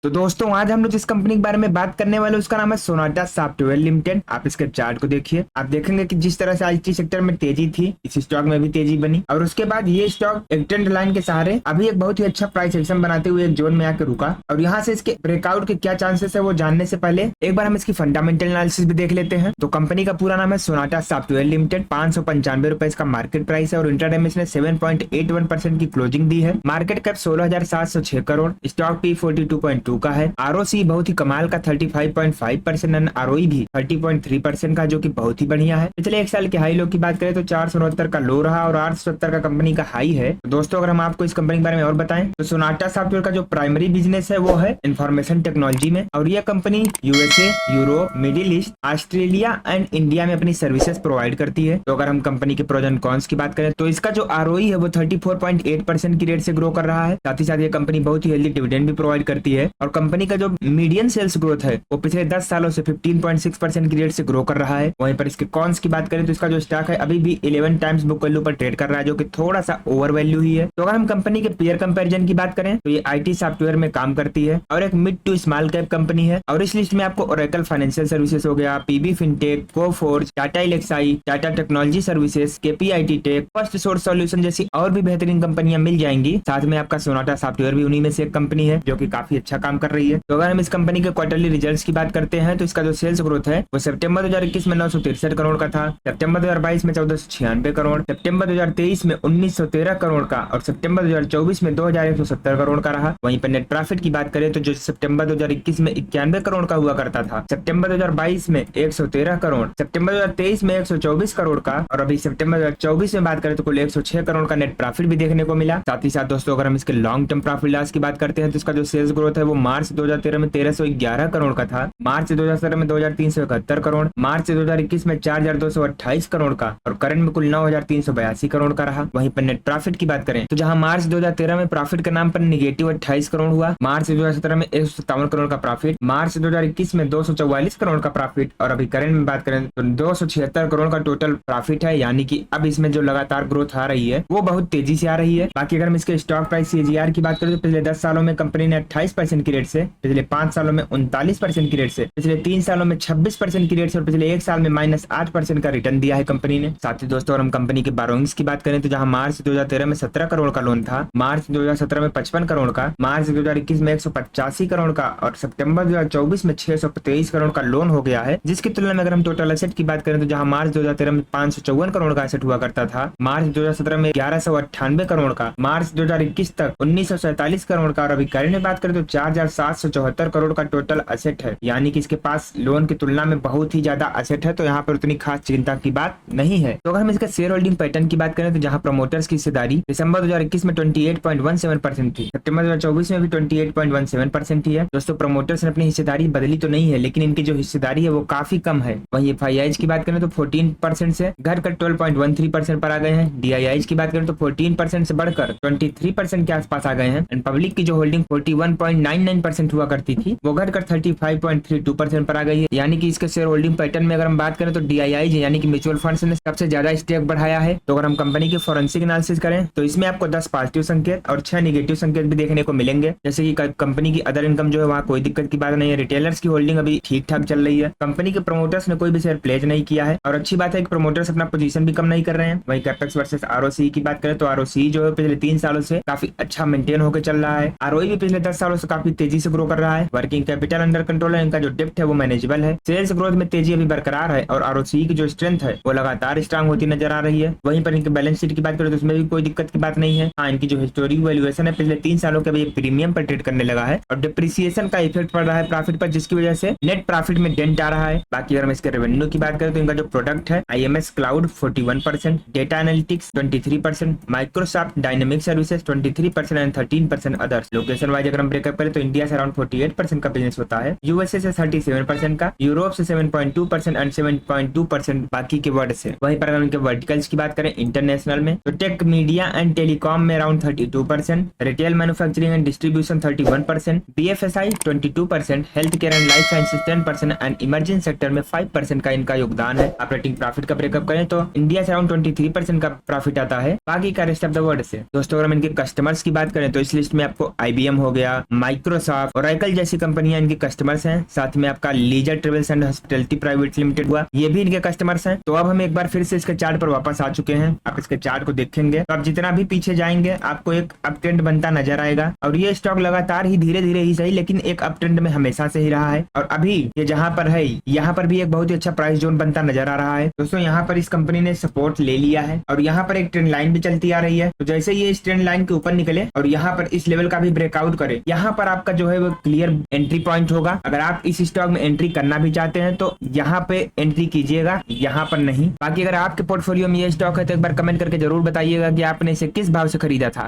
तो दोस्तों आज हम लोग जिस कंपनी के बारे में बात करने वाले उसका नाम है सोनाटा सॉफ्टवेयर लिमिटेड। आप इसके चार्ट को देखिए, आप देखेंगे कि जिस तरह से आईटी सेक्टर में तेजी थी, इस स्टॉक में भी तेजी बनी और उसके बाद ये स्टॉक एक ट्रेंड लाइन के सहारे अभी एक बहुत ही अच्छा प्राइस एक्शन बनाते हुए एक जोन में आकर रुका और यहाँ से इसके ब्रेकआउट के क्या चांसेस है वो जानने से पहले एक बार हम इसकी फंडामेंटल एनालिसिस भी देख लेते हैं। तो कंपनी का पूरा नाम है सोनाटा सॉफ्टवेयर लिमिटेड। 595 रुपए इसका मार्केट प्राइस है और इंट्राडे में इसने 7.81% की क्लोजिंग दी है। Market cap 16,706 crore, stock P 42.2 का है। आरओसी बहुत ही कमाल का 35.5% एंड आरओई भी 30.3% का, जो कि बहुत ही बढ़िया है। पिछले एक साल के हाई लो की बात करें तो 469 का लो रहा और 870 का कंपनी का हाई है। तो दोस्तों अगर हम आपको इस कंपनी के बारे में और बताएं तो सोनाटा सॉफ्टवेयर का जो प्राइमरी बिजनेस है वो है इंफॉर्मेशन टेक्नोलॉजी में और यह company USA, Europe, middle east, Australia and India में अपनी सर्विसेज प्रोवाइड करती है। तो अगर हम कंपनी के प्रोज एंड कॉन्स की बात करें तो इसका जो आरओई है वो 34.8% की रेट से ग्रो कर रहा है। साथ ही साथ ये कंपनी बहुत ही हेल्दी डिविडेंड भी प्रोवाइड करती है और कंपनी का जो मीडियन सेल्स ग्रोथ है वो पिछले 10 सालों से 15.6% की रेट से ग्रो कर रहा है। वहीं पर इसके कॉन्स की बात करें तो इसका जो स्टॉक है अभी भी 11 टाइम्स बुक वैल्यू पर ट्रेड कर रहा है, जो कि थोड़ा सा ओवर वैल्यू ही है। तो अगर हम कंपनी के पीयर कंपैरिजन की बात करें तो ये आईटी सॉफ्टवेयर में काम करती है और एक mid to small cap company है और इस लिस्ट में आपको ओरेकल फाइनेंशियल सर्विसेज हो गया, PB Fintech, Coforge, Tata Elxsi, Tata Technologies Services, KPIT Tech, Firstsource Solution जैसी और भी बेहतरीन कंपनियां मिल जाएंगी। साथ में आपका सोनाटा सॉफ्टवेयर भी उन्हीं में से एक कंपनी है जो कि काफी अच्छा काम कर रही है। तो अगर हम इस कंपनी के क्वार्टरली रिजल्ट्स की बात करते हैं तो इसका जो सेल्स ग्रोथ है वो सितंबर 2021 में 963 करोड़ का था, सितंबर 2022 में 1496 करोड़, सितंबर 2023 में 1913 करोड़ का और सितंबर 2024 में 2170 करोड़ का रहा। वहीं पर नेट प्रॉफिट की बात करें तो जो सितंबर 2021 में 91 करोड़ का हुआ करता था, सितंबर 2022 में 113 करोड़, सितंबर 2023 में 124 करोड़ का और अभी सितंबर 2024 में बात करें तो कुल 106 करोड़ का नेट प्रॉफिट भी देखने को मिला। साथ ही साथ दोस्तों अगर हम इसके लॉन्ग टर्म प्रॉफिट लॉस की बात करते हैं तो इसका जो सेल्स ग्रोथ है वो मार्च 2013 में 1311 करोड़ का था, मार्च 2017 में 2371 करोड़, मार्च 2021 में 4228 करोड़ का और करंट में कुल 9382 करोड़ का रहा। वहीं पर नेट प्रॉफिट की बात करें तो जहां मार्च 2013 में प्रॉफिट के नाम पर निगेटिव 28 करोड़ हुआ, मार्च 2017 में 157 करोड़ का प्रॉफिट, मार्च 2021 में 244 करोड़ का प्रॉफिट और अभी करंट में बात करें तो 276 करोड़ का टोटल प्रॉफिट है। यानी कि अब इसमें जो लगातार ग्रोथ आ रही है वो बहुत तेजी से आ रही है। बाकी अगर हम इसके स्टॉक प्राइस सीएजीआर की बात करें तो पिछले 10 सालों में कंपनी ने 28% की रेट से, पिछले 5 सालों में 39% की रेट से, पिछले 3 सालों में 26% की रेट से और पिछले 1 साल में -8% का रिटर्न दिया है कंपनी ने। साथ ही दोस्तों अगर हम कंपनी के बोरोइंग्स की बात करें तो जहां मार्च 2013 में 17 करोड़ का लोन था, मार्च 2017 में 55 करोड़ का, मार्च 2021 में 185 करोड़ का और सितंबर 2024 में 623 करोड़ का लोन हो गया है। जिसकी तुलना में अगर हम टोटल एसेट की बात करें तो जहां मार्च 2013 में 554 करोड़ का एसेट हुआ करता था, मार्च 2017 में 1198 करोड़ का, मार्च 2021 तक 1947 करोड़ का और अभी करंट में बात करें तो 4774 करोड़ का टोटल एसेट है। यानी कि इसके पास लोन की तुलना में बहुत ही ज्यादा एसेट है, तो यहाँ पर उतनी खास चिंता की बात नहीं है। तो अगर हम इसका शेयर होल्डिंग पैटर्न की बात करें तो जहां प्रमोटर्स की हिस्सेदारी दिसंबर 2021 में 28.17% थी, सितंबर 2024 में भी 28.17% ही है। दोस्तों प्रमोटर्स ने अपनी हिस्सेदारी बदली तो नहीं है लेकिन इनकी जो हिस्सेदारी है वो काफी कम है। वहीं एफआईआईज की बात करें तो 14% से घटकर 12.13% पर आ गए हैं। डीआईआईज की बात करें तो 14% से बढ़कर 23% के आसपास आ गए हैं एंड पब्लिक की जो होल्डिंग 41.99% हुआ करती थी वो घटकर 35.32% पर आ गई है। यानी कि इसके शेयर होल्डिंग पैटर्न में अगर हम बात करें तो डीआईआईज यानी कि म्यूचुअल फंड्स ने सबसे ज्यादा स्टेक बढ़ाया है। तो अगर हम कंपनी की फोरेंसिक एनालिसिस करें तो इसमें आपको 10 पॉजिटिव संकेत और 6 नेगेटिव संकेत भी देखने को मिलेंगे। जैसे कि कंपनी की अदर इनकम जो है वहाँ कोई दिक्कत की बात नहीं है, रिटेलर्स की होल्डिंग अभी ठीक ठाक चल रही है, कंपनी के प्रमोटर्स ने कोई भी शेयर प्लेज नहीं किया है और अच्छी बात है कि प्रमोटर्स अपना पोजीशन भी कम नहीं कर रहे हैं। वहीं कैपेक्स वर्सेस आरओसी की बात करें तो आरओसी जो है पिछले 3 सालों से काफी अच्छा मेंटेन होकर चल रहा है, आरओई भी पिछले 10 सालों से काफी तेजी से ग्रो कर रहा है, वर्किंग कैपिटल अंडर कंट्रोल है, इनका जो डेप्ट है वो मैनेजेबल है, सेल्स ग्रोथ में तेजी अभी बरकरार है और आरओसी की जो स्ट्रेंथ है वो लगातार स्ट्रांग होती नजर आ रही है। वहीं पर इनके बैलेंस शीट की बात करें तो उसमें भी कोई दिक्कत की बात नहीं है। हाँ, इनकी जो हिस्टोरिक वैल्यूएशन है पिछले 3 सालों के अभी प्रीमियम पर ट्रेड करने लगा है और डिप्रिसिएशन का इफेक्ट पड़ रहा है प्रॉफिट पर, जिसकी वजह से नेट प्रॉफिट में डेंट आ रहा है। बाकी अगर हम इसके रेवेन्यू की बात करें तो इनका जो प्रोडक्ट है IMS cloud 41%, data analytics 23%, Microsoft dynamic services 23% and 13% others. Location wise अगर हम ब्रेकअप करें तो इंडिया से अराउंड 48% का बिजनेस होता है, यूएसए से 37% का, यूरोप से 7.2% एंड 7.2% बाकी के वर्ड से। वहीं पर अगर उनके वर्टिकल्स की बात करें इंटरनेशनल में तो टेक, मीडिया एंड टेलीकॉम में around 32%, retail manufacturing and distribution 31%, BFSI 22%, health care and life sciences 10% and emerging sector में 5% का इनका योगदान है। ऑपरेटिंग प्रॉफिट का ब्रेकअप करें तो इंडिया से अराउंड 23% का प्रॉफिट आता है, बाकी का रेस्ट ऑफ द वर्ल्ड से। दोस्तों अगर हम इनके कस्टमर्स की बात करें तो इस लिस्ट में आपको आईबीएम हो गया, माइक्रो माइक्रोसॉफ्ट, ओरेकल जैसी कंपनियां इनके कस्टमर्स हैं। साथ में आपका leisure travels and hospitality private limited हुआ, ये भी इनके कस्टमर्स हैं। तो अब हम एक बार फिर से इसके चार्ट पर वापस आ चुके हैं। आप इसके चार्ट को देखेंगे तो आप जितना भी पीछे जाएंगे आपको एक अप ट्रेंड बनता नजर आएगा और ये स्टॉक लगातार ही धीरे धीरे ही सही लेकिन एक अप ट्रेंड में हमेशा से ही रहा है। और अभी ये जहां पर है यहाँ पर भी एक बहुत ही अच्छा प्राइस जोन बनता नजर आ रहा है। दोस्तों यहाँ पर इस कंपनी ने सपोर्ट ले लिया है और यहाँ पर एक ट्रेंड लाइन भी चलती आ रही है। तो जैसे ये इस ट्रेंड लाइन के ऊपर निकले और यहाँ पर इस लेवल का भी ब्रेकआउट करे, यहाँ पर आपका जो है वो क्लियर एंट्री पॉइंट होगा। अगर आप इस स्टॉक में एंट्री करना भी चाहते हैं तो यहाँ पे एंट्री कीजिएगा, यहाँ पर नहीं। बाकी अगर आपके पोर्टफोलियो में ये स्टॉक है तो एक बार कमेंट करके जरूर बताइएगा कि आपने इसे किस भाव से खरीदा था।